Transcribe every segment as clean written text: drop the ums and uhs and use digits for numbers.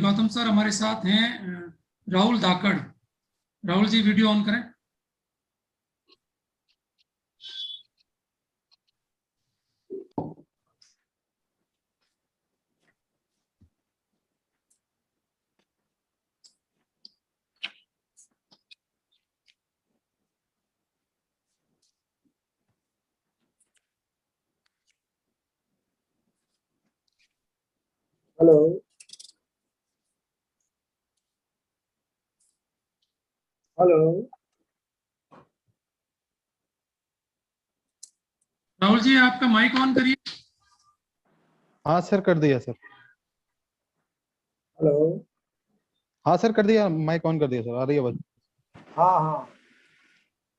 Gautam sir हमारे साथ हैं राहुल धाकड़। राहुल जी वीडियो ऑन करें। हेलो हेलो राहुल जी आपका माइक ऑन करिए। हाँ सर, कर दिया सर। हेलो। हाँ सर, कर दिया, माइक ऑन कर दिया सर, आ रही है आवाज। हाँ हाँ,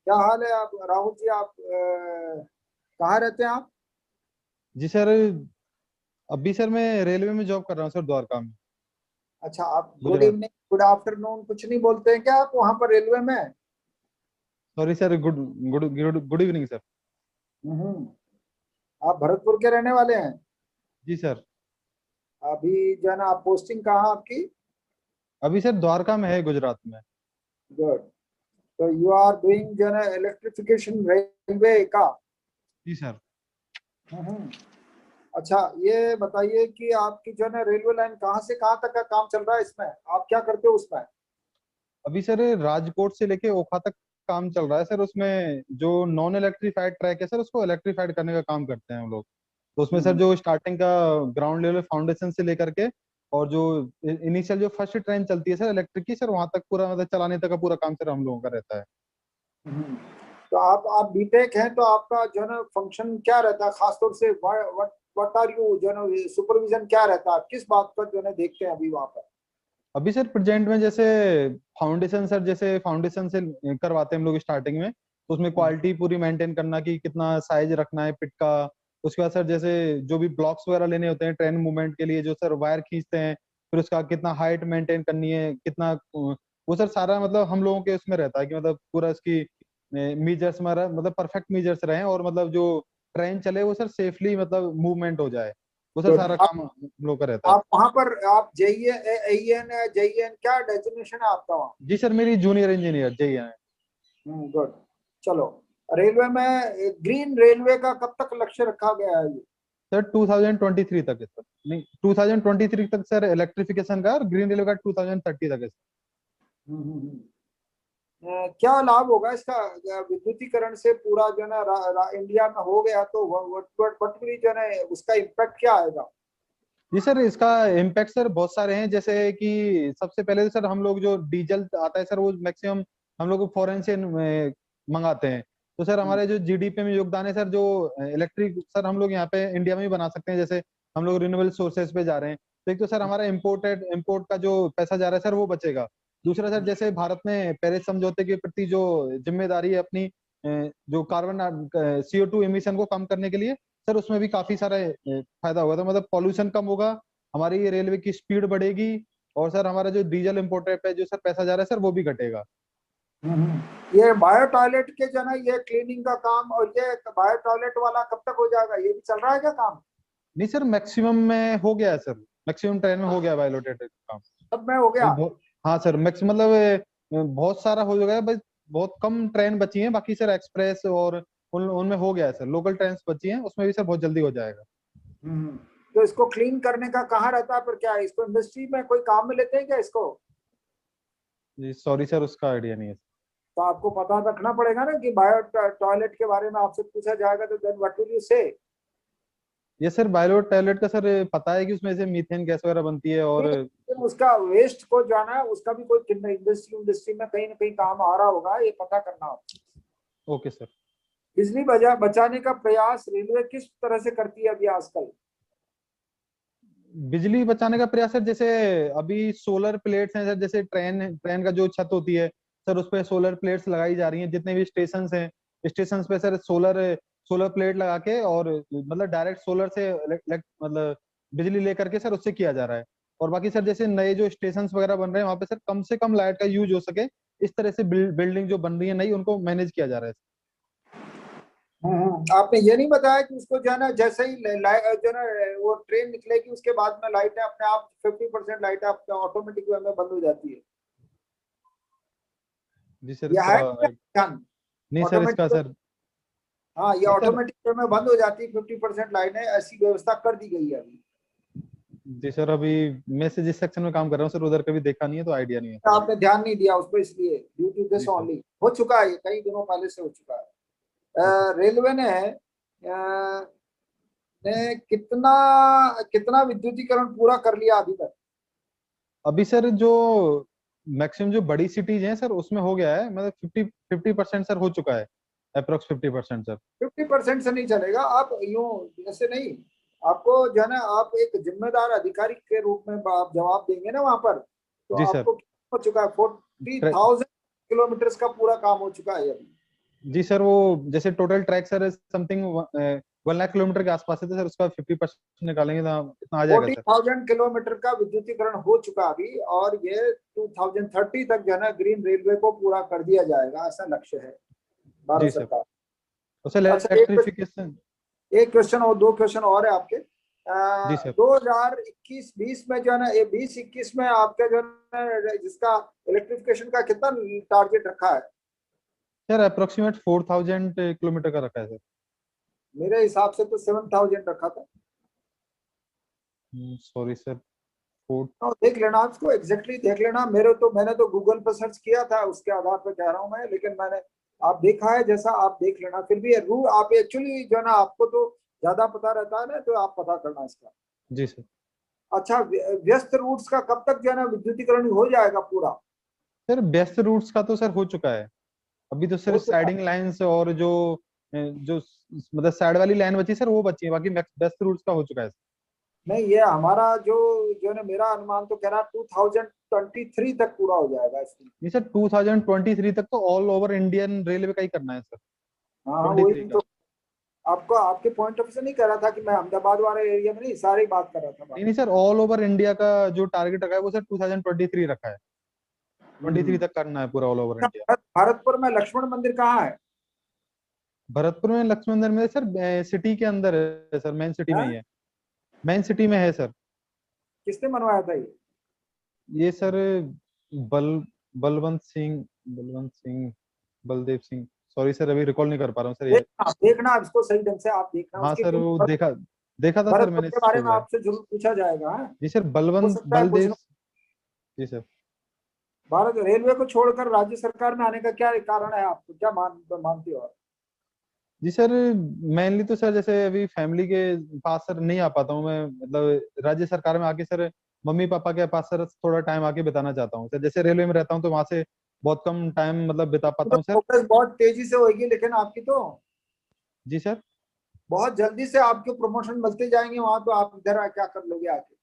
क्या हाल है आप राहुल जी? आप कहाँ रहते हैं आप? जी सर, अभी सर मैं रेलवे में जॉब कर रहा हूँ सर, द्वारका में, अच्छा, आप good Gujarat. Evening good afternoon कुछ नहीं बोलते हैं क्या आप वहाँ पर रेलवे में? Sorry sir, good good good good evening sir. Hmm. आप भरतपुर के रहने वाले हैं? जी सर। अभी जो है ना, आप पोस्टिंग कहाँ आपकी? अभी सर द्वारका में है, गुजरात में। गुड। तो यू आर डूइंग जो है ना इलेक्ट्रिफिकेशन रेलवे का? जी सर। हम्म। अच्छा, ये बताइए कि आपकी जो है ना रेलवे लाइन कहाँ से कहाँ तक का काम चल रहा है, इसमें आप क्या करते हो उसमें? अभी सर राजकोट से लेके ओखा तक काम चल रहा है सर। उसमें जो नॉन इलेक्ट्रीफाइड ट्रैक है सर, उसको इलेक्ट्रीफाइड करने का काम करते हैं हम लोग। तो उसमें सर हम्म। जो स्टार्टिंग का ग्राउंड लेवल फाउंडेशन से लेकर के, और जो इनिशियल जो फर्स्ट ट्रेन चलती है सर इलेक्ट्रिक की, सर वहां तक पूरा मतलब चलाने तक का पूरा काम सर हम लोगों का रहता है। हम्म। तो आप बीटेक हैं, तो आपका जो है ना फंक्शन क्या रहता है खासतौर से? व्हाट आर यू जो है ना सुपरविजन क्या रहता है? किस बात पर जो है ना देखते हैं अभी वहां पर? अभी सर प्रेजेंट में जैसे फाउंडेशन सर, जैसे फाउंडेशन से करवाते हैं हम लोग स्टार्टिंग में, तो उसमें क्वालिटी पूरी मेंटेन करना कि कितना साइज रखना है पिट का। उसके बाद सर जैसे जो भी ब्लॉक्स वगैरह लेने होते हैं ट्रेन मूवमेंट के लिए, जो सर वायर खींचते हैं, फिर उसका कितना हाइट मेंटेन करनी है, कितना वो सर सारा मतलब हम लोगों के उसमें रहता है कि मतलब पूरा इसकी मीजर्स हमारा मतलब परफेक्ट मीजर्स रहे, और मतलब जो ट्रेन चले वो सर सेफली मतलब मूवमेंट हो जाए, वो सर तो सारा आप काम हम लोग का रहता है। आप वहां पर आप जेईएन जेईएन क्या डेजिग्नेशन है आपका वहाँ? जी सर, मेरी जूनियर इंजीनियर जी है। गुड। चलो, रेलवे में ग्रीन रेलवे का कब तक लक्ष्य रखा गया है ये? सर 2023 तक है सर। नहीं, 2023 तक सर इलेक्ट्रिफिकेशन का, और ग्रीन रेलवे का 2030 तक है सर। हम्म, क्या लाभ होगा इसका? विद्युतीकरण से पूरा जो है ना इंडिया में हो गया तो व्हाट विल जो है ना उसका इम्पैक्ट क्या आएगा? जी सर, इसका इम्पैक्ट सर बहुत सारे हैं। जैसे कि सबसे पहले तो सर हम लोग जो डीजल आता है सर, वो मैक्सिमम हम लोग फॉरेन से मंगाते हैं। तो सर हमारे जो जीडीपी में योगदान है सर, जो इलेक्ट्रिक सर हम लोग यहाँ पे इंडिया में ही बना सकते हैं। जैसे हम लोग रिन्यूएबल सोर्सेज पे जा रहे हैं, तो एक तो सर हमारा इम्पोर्ट का जो पैसा जा रहा है सर, वो बचेगा। दूसरा सर, जैसे भारत ने पेरिस समझौते के प्रति जो जिम्मेदारी है अपनी, जो कार्बन CO2 इमिशन को कम करने के लिए, सर उसमें भी काफी सारा फायदा होगा। तो मतलब पॉल्यूशन कम होगा, हमारी ये रेलवे की स्पीड बढ़ेगी, और सर हमारा जो डीजल इम्पोर्टेड पे जो सर पैसा जा रहा है सर, वो भी घटेगा। ये बायो टॉयलेट के जो है ना ये क्लीनिंग का काम, और ये बायो टॉयलेट वाला कब तक हो जाएगा? ये भी चल रहा है क्या काम? नहीं सर, मैक्सिमम में हो गया है सर, मैक्सिमम ट्रेन में हो गया बायोलोटेड काम। सब में हो गया? हाँ सर, मैक्स मतलब बहुत सारा हो गया है, बस बहुत कम ट्रेन बची हैं बाकी सर। एक्सप्रेस और उनमें हो गया है सर। लोकल ट्रेन बची हैं, उसमें भी सर बहुत जल्दी हो जाएगा। हम्म। तो इसको क्लीन करने का कहाँ रहता है? पर क्या है, इसको इंडस्ट्री में कोई काम में लेते हैं क्या इसको? जी सॉरी सर, उसका आइडिया नहीं है। तो आपको पता रखना पड़ेगा ना कि बायो टॉयलेट के बारे में आपसे पूछा जाएगा तो देन व्हाट विल यू से? ये सर बायो टॉयलेट का सर पता है कि उसमें से मीथेन गैस वगैरह बनती है, और उसका वेस्ट को जाना है, उसका भी कोई इंडस्ट्री में कहीं ना कहीं काम आ रहा होगा, ये पता करना होगा। Okay sir. बिजली बचाने का प्रयास रेलवे किस तरह से करती है अभी आजकल? बिजली बचाने का प्रयास सर, जैसे अभी सोलर प्लेट्स हैं सर। जैसे ट्रेन ट्रेन का जो छत होती है सर, उस पे सोलर प्लेट्स लगाई जा रही हैं। जितने भी स्टेशन हैं, स्टेशन पे सर सोलर सोलर प्लेट लगा के, और मतलब डायरेक्ट सोलर से मतलब बिजली लेकर के सर उससे किया जा रहा है। और बाकी सर जैसे नए जो स्टेशन वगैरह बन रहे हैं, वहां पे सर कम से कम लाइट का यूज हो सके, इस तरह से बिल्डिंग जो बन रही है नई, उनको मैनेज किया जा रहा है। आपने ये नहीं बताया कि उसको जो है ना जैसे ही जो है ना वो ट्रेन निकलेगी उसके बाद में लाइटें अपने आप 50% लाइटें अपने ऑटोमेटिक वे में बंद हो जाती है। जी सर, यह है इसका ध्यान नहीं सर, इसका ऑटोमेटिक। सर हाँ, ये नहीं सर। ऑटोमेटिक वे में बंद हो जाती है 50% लाइटें, ऐसी व्यवस्था कर दी गई है अभी। जी सर, अभी मैं से जिस सेक्शन में काम कर रहा हूँ सर, उधर कभी देखा नहीं है, तो आइडिया नहीं है सर अभी। आपने ध्यान नहीं दिया उस पर, इसलिए ड्यू टू जी दिस सर। ओनली हो चुका है, ये कई दिनों पहले से हो चुका ओके है। सर। रेलवे ने कितना कितना विद्युतीकरण पूरा कर लिया अभी तक? अभी सर जो मैक्सिमम जो बड़ी सिटीज हैं सर, उसमें हो गया है, मतलब 50% सर हो चुका है, अप्रोक्स 50% सर। 50% से नहीं चलेगा, आप यूं ऐसे नहीं। आपको जो है ना, आप एक जिम्मेदार अधिकारी के रूप में आप जवाब देंगे ना वहां पर, तो जी सर। आपको कितना हो चुका है? 40,000 किलोमीटर का पूरा काम हो चुका है अभी। जी सर, वो जैसे total track sir something 1 lakh kilometre के आसपास है, तो सर उसका 50% निकालेंगे तो इतना आ जाएगा सर। 40,000 किलोमीटर का विद्युतीकरण हो चुका अभी, और ये 2030 तक जो है ना ग्रीन रेलवे को पूरा कर दिया जाएगा, ऐसा लक्ष्य है भारत जी सर। सरकार। तो सर अच्छा, इलेक्ट्रिफिकेशन। एक क्वेश्चन और, दो क्वेश्चन और है आपके। जी सर। 2021-20 में जो है ना, ये 2021 में आपका जो है ना, जिसका इलेक्ट्रिफिकेशन का कितना टारगेट रखा है? सर अप्रोक्सीमेट 4,000 किलोमीटर का रखा है सर। मेरे हिसाब से तो 7,000 रखा था। Sorry sir. फोर। तो देख लेना, आपको एग्जैक्टली देख लेना। मैंने तो गूगल पर सर्च किया था, उसके आधार पर कह रहा हूँ मैं, लेकिन मैंने आप देखा है जैसा, आप देख लेना। फिर भी रू आप एक्चुअली जो है ना, आपको तो ज्यादा पता रहता है ना, तो आप पता करना इसका। जी सर। अच्छा, व्यस्त रूट्स का कब तक जो है ना विद्युतीकरण हो जाएगा पूरा? सर बेस्ट रूट्स का तो सर हो चुका है। अभी तो हो सिर्फ चुका? साइडिंग लाइंस और जो मतलब साइड वाली लाइन बची सर, वो बची है, बाकी बेस्ट रूट्स का हो चुका है। नहीं, ये हमारा जो जो है ना, मेरा अनुमान तो कह रहा 2023 तक पूरा हो जाएगा इसमें। नहीं सर, 2023 तक तो ऑल ओवर इंडियन रेलवे का ही करना है सर। हाँ हाँ, 23 वही का। तो आपको, आपके पॉइंट ऑफ व्यू से नहीं कह रहा था कि मैं अहमदाबाद वाले एरिया में नहीं, सारी बात कर रहा था बात। नहीं नहीं सर, ऑल ओवर इंडिया का जो टारगेट रखा है वो सर 2023 रखा है। 23 हम्म। तक करना है पूरा ऑल ओवर अच्छा, इंडिया। भरतपुर में लक्ष्मण मंदिर कहाँ है? भरतपुर में लक्ष्मण मंदिर में सर सिटी के अंदर है सर, मेन सिटी में ही हाँ? है। मेन सिटी में है सर। किसने बनवाया था ये? ये सर बल बलवंत सिंह, बलवंत सिंह, बलदेव सिंह, सॉरी सर अभी रिकॉल नहीं कर पा रहा हूँ सर ये। देखना देखना, इसको सही ढंग से आप देखना हाँ उसकी, सर, क्योंकि वो देखा देखा था सर भरतपुर मैंने के बारे स्कूल में में। आपसे जरूर पूछा जाएगा। हाँ? जी सर, हो बलवंत सकता है बलदेव। पूछना। जी सर। भारत रेलवे को छोड़कर राज्य सरकार में आने का क्या कारण है? आपको क्या मानते हो आप? जी सर, मेनली तो सर जैसे अभी फैमिली के पास सर नहीं आ पाता हूँ मैं, मतलब राज्य सरकार में आके सर मम्मी पापा के पास सर थोड़ा टाइम आके बिताना चाहता हूँ सर। जैसे रेलवे में रहता हूँ तो वहां से बहुत कम टाइम मतलब बिता पाता तो हूँ सर। प्रोग्रेस बहुत तेजी से होगी, लेकिन आपकी तो जी सर। बहुत जल्दी से आपके प्रमोशन मिलते जाएंगे वहां, तो आप इधर क्या कर लोगे आके?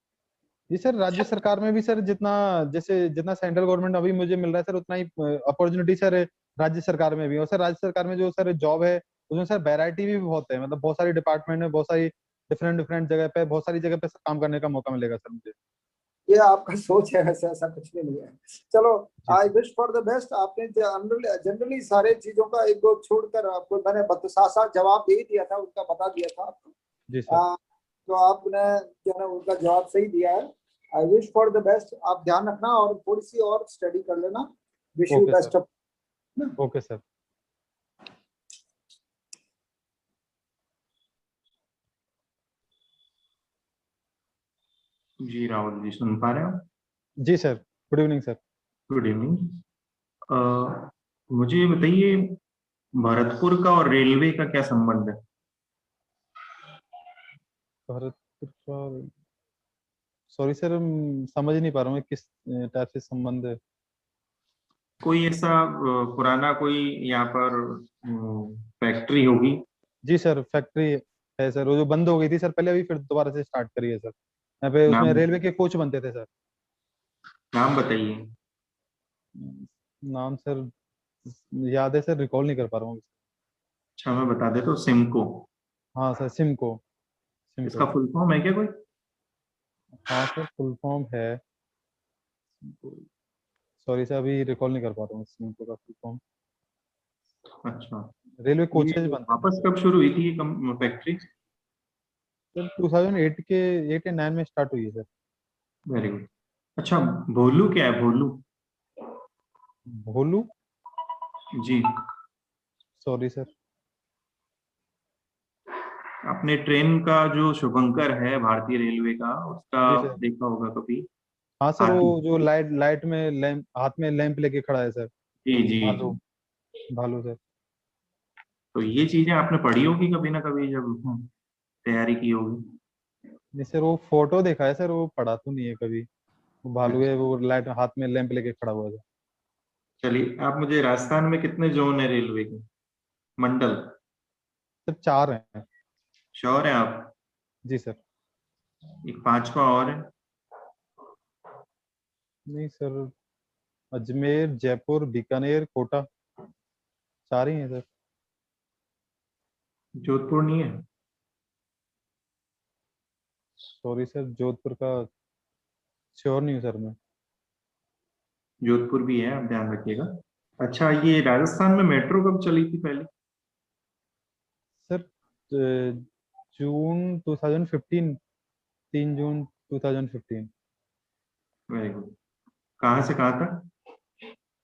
जी सर, राज्य सरकार में भी सर जितना जैसे जितना सेंट्रल गवर्नमेंट अभी मुझे मिल रहा है सर, उतना ही अपॉर्चुनिटी सर राज्य सरकार में भी है। और सर राज्य सरकार में जो सर जॉब है उसमें सर वैरायटी भी बहुत है, मतलब बहुत सारी डिपार्टमेंट में बहुत सारी डिफरेंट डिफरेंट जगह पे, बहुत सारी जगह पे काम करने का मौका मिलेगा सर मुझे। ये आपका सोच है, वैसे ऐसा कुछ भी नहीं है। चलो, जी आई sir. Wish for the best. आपने जनरली सारे चीजों का एक दो छोड़कर आपको मैंने साथ साथ जवाब दे ही दिया था, उनका बता दिया था आपको। जी सर। तो आपने जो है उनका जवाब सही दिया है। I wish for the best. आप ध्यान रखना और थोड़ी सी और स्टडी कर लेना। Wish you okay sir. Best of. Okay sir. जी राहुल जी, सुन पा रहे हो? जी sir. Good evening sir. Good evening. मुझे ये बताइए, भरतपुर का और रेलवे का क्या संबंध है? भरतपुर का, सॉरी सर समझ नहीं पा रहा हूँ मैं किस टाइप से संबंध है। कोई ऐसा पुराना कोई यहाँ पर फैक्ट्री होगी? जी सर, फैक्ट्री है सर, वो जो बंद हो गई थी सर पहले, अभी फिर दोबारा से स्टार्ट करी है सर। यहाँ पे उसमें नाम रेलवे के कोच बनते थे सर। नाम बताइए। नाम सर याद है सर, रिकॉल नहीं कर पा रहा हूँ। अच्छा, मैं बता देता हूँ, सिमको। हाँ सर, सिमको। इसका सिमको। फुल फॉर्म है क्या कोई? हाँ सर, फुल फॉर्म है। सॉरी सर अभी रिकॉल नहीं कर पा रहा हूँ सिमको का फुल फॉर्म। अच्छा, रेलवे कोचेज ये बनते हैं वापस कब शुरू हुई थी ये फैक्ट्री? सर। 2008 के 8 या 9 में स्टार्ट हुई है सर। Very good. अच्छा, भोलू क्या है, भोलू? भोलू? जी, सॉरी सर। अपने ट्रेन का जो शुभंकर है भारतीय रेलवे का, उसका जी सर। देखा होगा कभी? हाँ सर, हाथी। वो जो लाइट लाइट में लैंप, हाथ में लैंप लेके खड़ा है सर। जी जी जी। भालू। भालू सर। तो ये चीजें आपने पढ़ी होगी कभी ना कभी जब तैयारी की होगी। नहीं सर, वो फोटो देखा है सर, वो पढ़ा तो नहीं है कभी। वो भालू है, अच्छा, वो लाइट हाथ में लैंप लेके खड़ा हुआ है। चलिए, आप मुझे, राजस्थान में कितने जोन है रेलवे के, मंडल? सर 4 हैं। श्योर है आप? जी सर। एक पांचवा और है। नहीं सर, अजमेर, जयपुर, बीकानेर, कोटा, 4 ही हैं सर। जोधपुर नहीं है? सॉरी सर, जोधपुर का श्योर नहीं हूँ सर मैं। जोधपुर भी है, आप ध्यान रखिएगा। अच्छा, ये राजस्थान में मेट्रो कब चली थी पहले? सर जून 2015, 3 जून 2015। Very good. कहाँ से कहाँ तक?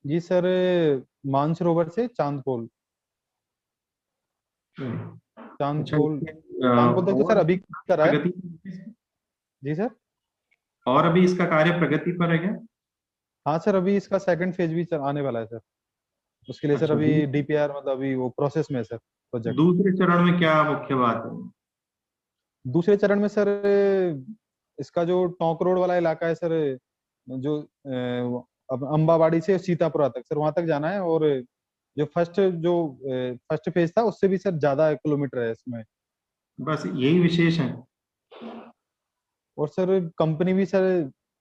जी सर, मानसरोवर से चांदपोल। अच्छा, चांदपोल। इसके चांदपोल तक तो सर और अभी करा है। प्रगति, जी सर। और अभी इसका कार्य प्रगति पर है क्या? हाँ सर, अभी इसका सेकंड फेज भी आने वाला है सर। उसके लिए सर अच्छा, अभी डीपीआर मतलब अभी वो प्रोसेस में है सर, प्रोजेक्ट। दूसरे चरण में क्या मुख्य बात है? दूसरे चरण में सर, इसका जो टोंक रोड वाला इलाका है सर, जो अब अम्बावाड़ी से सीतापुरा तक सर, वहां तक जाना है। और जो फर्स्ट फेज था उससे भी सर ज्यादा किलोमीटर है इसमें। बस यही विशेष है? और सर कंपनी भी सर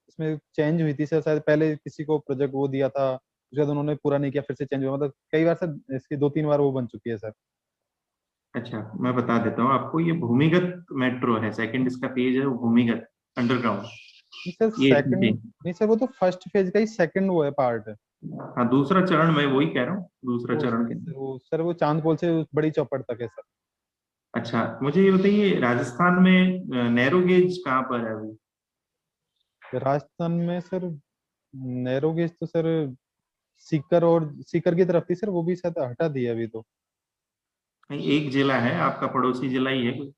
इसमें चेंज हुई थी सर, शायद पहले किसी को प्रोजेक्ट वो दिया था, उसके बाद उन्होंने पूरा नहीं किया, फिर से चेंज हुआ, मतलब कई बार सर इसकी 2-3 बार वो बन चुकी है सर। अच्छा, मैं बता देता हूँ आपको, ये भूमिगत मेट्रो है, सेकंड इसका पेज है वो भूमिगत, अंडरग्राउंड। नहीं सर ये सेकंड, इसमें, नहीं सर वो तो फर्स्ट फेज का ही सेकंड वो है पार्ट है। हाँ, दूसरा चरण, मैं वही कह रहा हूँ, दूसरा वो चरण के। सर वो चांदपोल से बड़ी चौपड़ तक है सर। अच्छा, मुझे ये बताइए, राजस्थान में नैरो गेज कहाँ पर है अभी? राजस्थान में सर नैरो गेज तो सर सीकर, और सीकर की तरफ थी सर, वो भी शायद हटा दिया अभी तो। कहीं एक जिला है आपका, पड़ोसी जिला ही है कोई?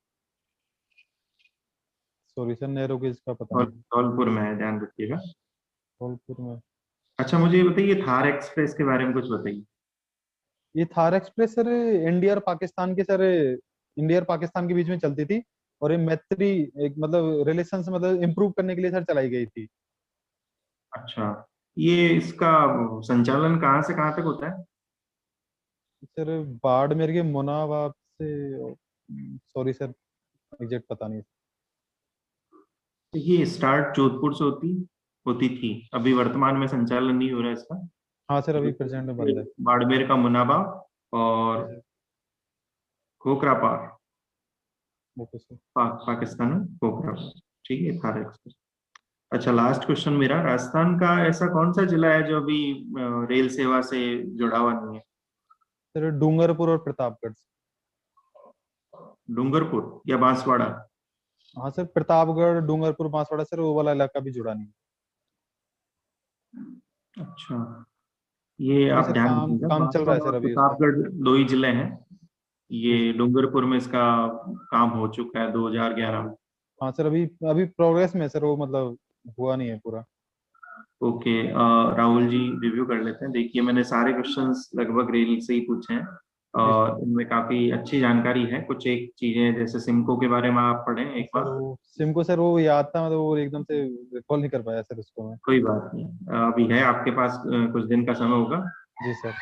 सॉरी सर, नैरो गेज का पता नहीं। धौलपुर में है, ध्यान रखिएगा। धौलपुर में? अच्छा, मुझे ये बताइए, थार एक्सप्रेस के बारे में कुछ बताइए। ये थार एक्सप्रेस सर इंडिया और पाकिस्तान के सर, इंडिया और पाकिस्तान के बीच में चलती थी। और ये मैत्री, एक मतलब रिलेशन मतलब इम्प्रूव करने के लिए सर चलाई गई थी। अच्छा, ये इसका संचालन कहाँ से कहाँ तक होता है? सर बाड़मेर के मुनाबाब से, सॉरी सर एग्जैक्ट पता नहीं। ये स्टार्ट जोधपुर से होती होती थी, अभी वर्तमान में संचालन नहीं हो रहा है इसका। हाँ सर, अभी जोधपुर प्रेजेंट में से बंद है। बाड़मेर का मुनाबा जी और sir. Khokhrapar, okay sir. Pakistan में खोखरापार। ठीक है, थार एक्सप्रेस। अच्छा, लास्ट क्वेश्चन मेरा, राजस्थान का ऐसा कौन सा जिला है जो अभी रेल सेवा से जुड़ा हुआ नहीं है? सर डूंगरपुर और प्रतापगढ़। डूंगरपुर या बांसवाड़ा? हाँ सर, प्रतापगढ़, डूंगरपुर, बांसवाड़ा सर, वो वाला इलाका भी जुड़ा नहीं है। अच्छा, ये अभी आप सर ध्यान काम रखिएगा, काम चल रहा है बांसवाड़ा सर और अभी उस पर। प्रतापगढ़ दो ही जिले हैं। जी ये सर। डूंगरपुर में इसका काम हो चुका है 2011 में। हाँ सर, अभी अभी प्रोग्रेस में है सर वो, मतलब हुआ नहीं है पूरा। ओके, राहुल जी, रिव्यू कर लेते हैं। देखिए, मैंने सारे क्वेश्चंस लगभग रेल से ही पूछे हैं जी सर। और इनमें काफी अच्छी जानकारी है। कुछ एक चीजें जैसे सिमको के बारे में आप पढ़ें हाँ एक सर, बार। वो सिम को सर वो याद था, मतलब वो एकदम से रिकॉल नहीं कर पाया सर उसको मैं। कोई बात नहीं, अभी है आपके पास कुछ दिन का समय होगा, जी सर।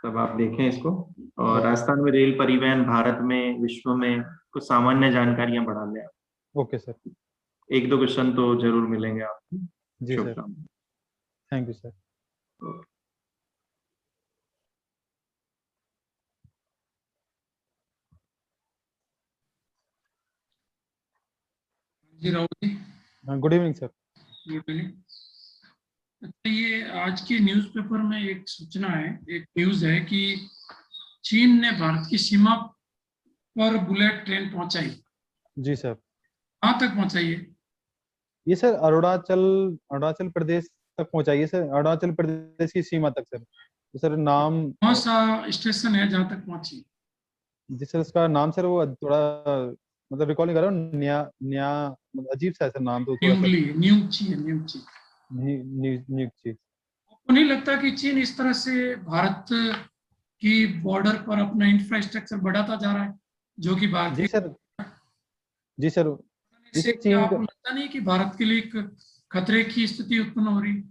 तब आप देखें इसको। और ओके सर। राजस्थान में रेल परिवहन भारत में, विश्व में कुछ सामान्य जानकारियां बढ़ा लें आप। Okay sir. एक दो क्वेश्चन तो जरूर मिलेंगे आपको। जी सर। शुभकामनाएं। Thank you sir. जी राहुल जी, हाँ, गुड इवनिंग सर। ये पहले, अच्छा, ये आज के न्यूज़पेपर में एक सूचना है, एक न्यूज़ है कि चीन ने भारत की सीमा पर बुलेट ट्रेन पहुंचाई, जी सर। कहाँ तक पहुंचाई है? ये सर अरुणाचल प्रदेश तक पहुंचाइए सर, अरुणाचल प्रदेश की सीमा तक सर। तो सर नाम, कौन सा स्टेशन है जहाँ तक पहुंची? जी सर उसका नाम सर वो थोड़ा मतलब रिकॉल नहीं कर रहा हूँ, न्या न्या मतलब अजीब सा है सर नाम, तो थोड़ा सा न्यूगली, न्यूगची है, न्यूगची। न्यूची। आपको नहीं लगता कि चीन इस तरह से भारत की बॉर्डर पर अपना इंफ्रास्ट्रक्चर बढ़ाता जा रहा है, जो कि जी भारतीय, सर, जी सर, इससे जिसे क्या चीन आपको लगता नहीं कि भारत के लिए एक खतरे की स्थिति उत्पन्न हो रही है?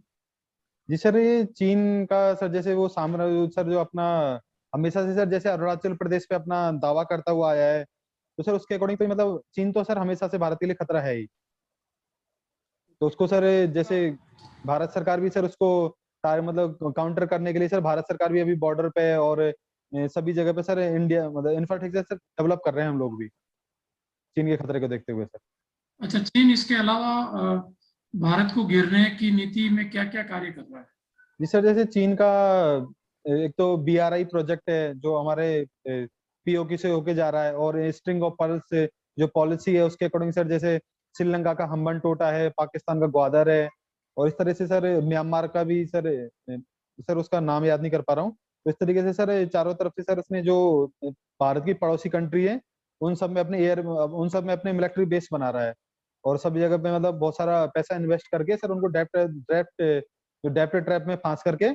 जी सर ये चीन का सर जैसे वो साम्राज्य सर जो अपना हमेशा से सर जैसे अरुणाचल प्रदेश पे अपना दावा करता हुआ आया है, तो सर उसके अकॉर्डिंग तो मतलब चीन तो सर हमेशा से भारत के लिए खतरा है ही। तो उसको सर जैसे भारत सरकार भी सर उसको मतलब काउंटर करने के लिए सर भारत सरकार भी अभी बॉर्डर पे और सभी जगह पे सर इंडिया मतलब इंफ्रास्ट्रक्चर डेवलप कर रहे हैं हम लोग भी, चीन के खतरे को देखते हुए सर। अच्छा, चीन इसके अलावा भारत को घेरने की नीति में क्या क्या कार्य कर रहा है? जी सर जैसे चीन का एक तो BRI प्रोजेक्ट है जो हमारे POK से होके जा रहा है, और स्ट्रिंग ऑफ पर्ल्स जो पॉलिसी है उसके अकॉर्डिंग सर जैसे श्रीलंका का हम्बन टोटा है, पाकिस्तान का ग्वादर है, और इस तरह से सर म्यांमार का भी सर उसका नाम याद नहीं कर पा रहा हूँ। तो इस तरीके से सर चारों तरफ से सर उसने जो भारत की पड़ोसी कंट्री है उन सब में अपने मिलिट्री बेस बना रहा है, और सभी जगह पे मतलब बहुत सारा पैसा इन्वेस्ट करके सर उनको डेप्ट ट्रैप में फांस करके,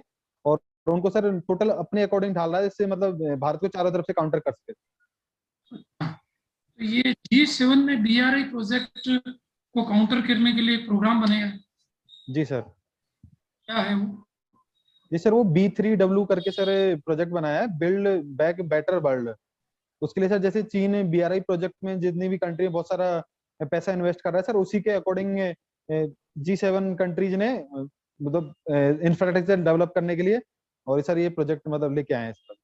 और उनको सर टोटल अपने अकॉर्डिंग ढाल रहा है, जिससे मतलब भारत को चारों तरफ से काउंटर कर सके। तो ये G7 में BRI प्रोजेक्ट को काउंटर करने के लिए एक प्रोग्राम बनेगा, जी सर। क्या है वो? जी सर वो B3W करके सर प्रोजेक्ट बनाया है, बिल्ड बैक बेटर वर्ल्ड। उसके लिए सर जैसे चीन BRI प्रोजेक्ट में जितनी भी कंट्री बहुत सारा पैसा इन्वेस्ट कर रहा है सर, उसी के अकॉर्डिंग G7 कंट्रीज ने मतलब इंफ्रास्ट्रक्चर डेवलप करने के लिए और सर ये प्रोजेक्ट मतलब लेके आए हैं इस पर,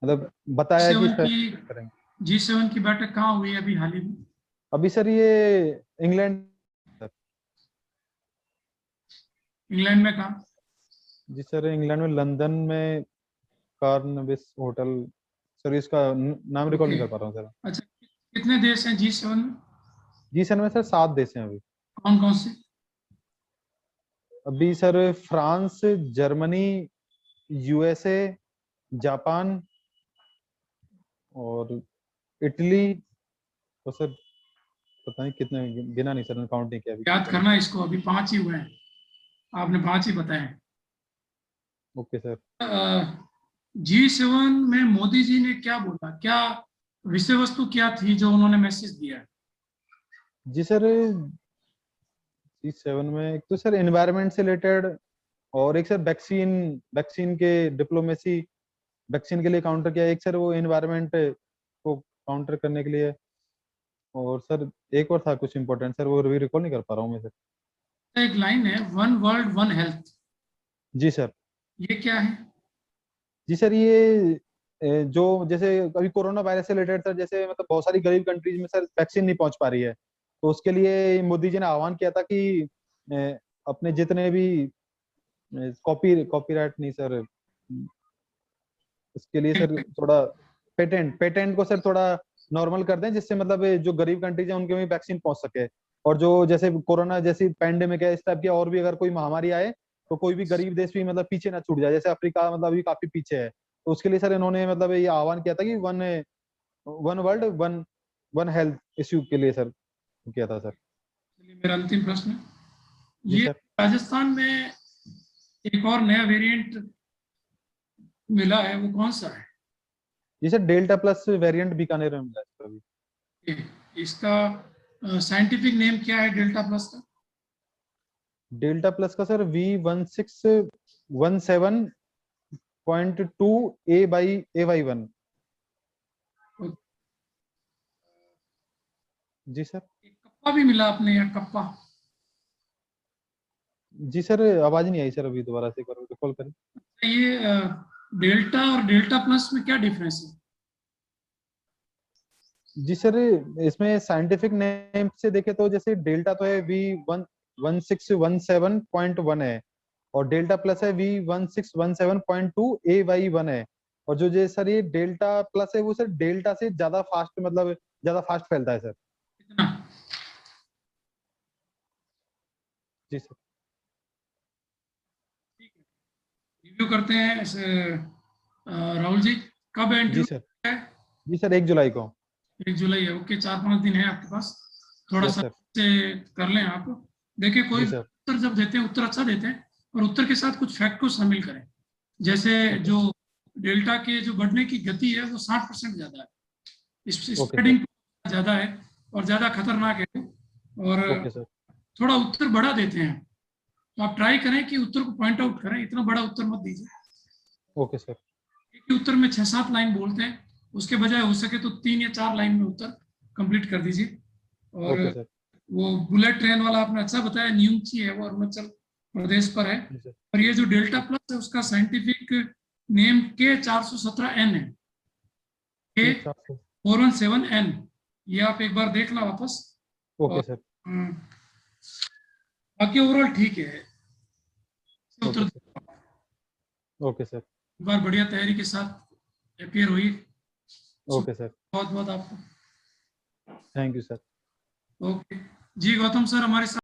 मतलब बताया है कि G7 की करेंगे। G7 की बैठक कहाँ हुई है अभी हाल ही में? अभी सर ये इंग्लैंड, इंग्लैंड में कहाँ? जी सर इंग्लैंड में लंदन में कार्नविस होटल, सर इसका नाम रिकॉल ओके, नहीं कर पा रहा हूँ सर। अच्छा, कितने देश हैं G7 में? जी सर में सर 7 देश हैं अभी। कौन कौन से? अभी sir France, Germany, USA, Japan और इटली, तो सर पता नहीं कितने, गिना नहीं सर, काउंट नहीं किया अभी। याद करना इसको, अभी 5 ही हुए हैं, आपने 5 ही बताए। Okay sir. G7 में मोदी जी ने क्या बोला, क्या विषय वस्तु क्या थी जो उन्होंने मैसेज दिया? जी सर G7 में एक तो सर एनवायरनमेंट से रिलेटेड, और एक सर वैक्सीन वैक्सीन के डिप्लोमेसी, वैक्सीन के लिए काउंटर किया, एक सर वो एनवायरनमेंट को काउंटर करने के लिए, और सर एक और था कुछ इंपॉर्टेंट सर, वो भी रिकॉल नहीं कर पा रहा हूँ मैं सर। एक लाइन है, वन वर्ल्ड वन हेल्थ, जी सर। ये क्या है? जी सर ये जो जैसे अभी कोरोना वायरस से रिलेटेड सर जैसे मतलब बहुत सारी गरीब कंट्रीज में सर वैक्सीन नहीं पहुंच पा रही है, तो उसके लिए मोदी जी ने आह्वान किया था कि अपने जितने भी कॉपीराइट नहीं सर, इसके लिए सर थोड़ा पेटेंट को सर थोड़ा नॉर्मल कर दें, जिससे मतलब ये जो गरीब कंट्रीज है उनके में वैक्सीन पहुंच सके, और जो जैसे कोरोना जैसी पैंडेमिक है इस टाइप की और भी अगर कोई महामारी आए तो कोई भी गरीब देश भी मतलब पीछे ना छूट जाए, जैसे अफ्रीका मतलब अभी काफी पीछे है, तो उसके लिए सर इन्होंने मतलब ये आह्वान किया था कि one one world one one health issue के लिए सर किया था सर। चलिए, मेरा अंतिम प्रश्न, जी ये सर। राजस्थान में एक और नया वेरिएंट मिला है, वो कौन सा है? जी sir delta plus variant Bikaner में मिला है सर अभी। इसका साइंटिफिक नेम क्या है डेल्टा प्लस का? डेल्टा प्लस का सर V1617.2 जी सर। एक कप्पा भी मिला आपने, या कप्पा? जी सर आवाज नहीं आई सर, अभी दोबारा से करो, रिकॉल करें। ये डेल्टा और डेल्टा प्लस में क्या डिफरेंस है? जी सर इसमें साइंटिफिक नेम से देखे तो जैसे डेल्टा तो है V1617.1 है, और डेल्टा प्लस है V1617.2 AY1 है, और जो ये सर ये डेल्टा प्लस है वो सर डेल्टा से ज्यादा फास्ट, मतलब ज्यादा फास्ट फैलता है सर। कितना? जी सर। ठीक है, रिव्यू करते हैं ऐसे। राहुल जी, कब है जी इंटरव्यू? सर। है जी सर 1 जुलाई को। 1 जुलाई है, ओके, 4-5 दिन है आपके पास, थोड़ा यस सा सर। से कर लें आप। देखिए, कोई जी सर। उत्तर जब देते हैं, उत्तर अच्छा देते हैं, और उत्तर के साथ कुछ फैक्ट को शामिल करें। जैसे ओके। जो डेल्टा के जो बढ़ने की गति है वो 60% ज्यादा है, ओके सर। स्प्रेडिंग ज्यादा है, और ज्यादा खतरनाक है, और ओके सर। थोड़ा उत्तर बड़ा देते हैं। तो आप ट्राई करें कि उत्तर को पॉइंट आउट करें, इतना बड़ा उत्तर मत दीजिए। Okay sir. एक ही उत्तर में 6-7 लाइन बोलते हैं, उसके बजाय हो सके तो 3 या 4 लाइन में उत्तर कंप्लीट कर दीजिए। और ओके सर। वो बुलेट ट्रेन वाला आपने अच्छा बताया, न्यूंगची है, वो अरुणाचल प्रदेश पर है। जी सर। और ये जो डेल्टा प्लस है उसका साइंटिफिक नेम K417N है, K417N। ये आप एक बार देख लो वापस। ओके और सर। बाकी ओवरऑल ठीक है, उत्तर ओके सर। Okay sir. एक बार बढ़िया तैयारी के साथ अपियर हुई। Okay sir. बहुत बहुत आपको थैंक यू सर। ओके जी। गौतम सर हमारे साथ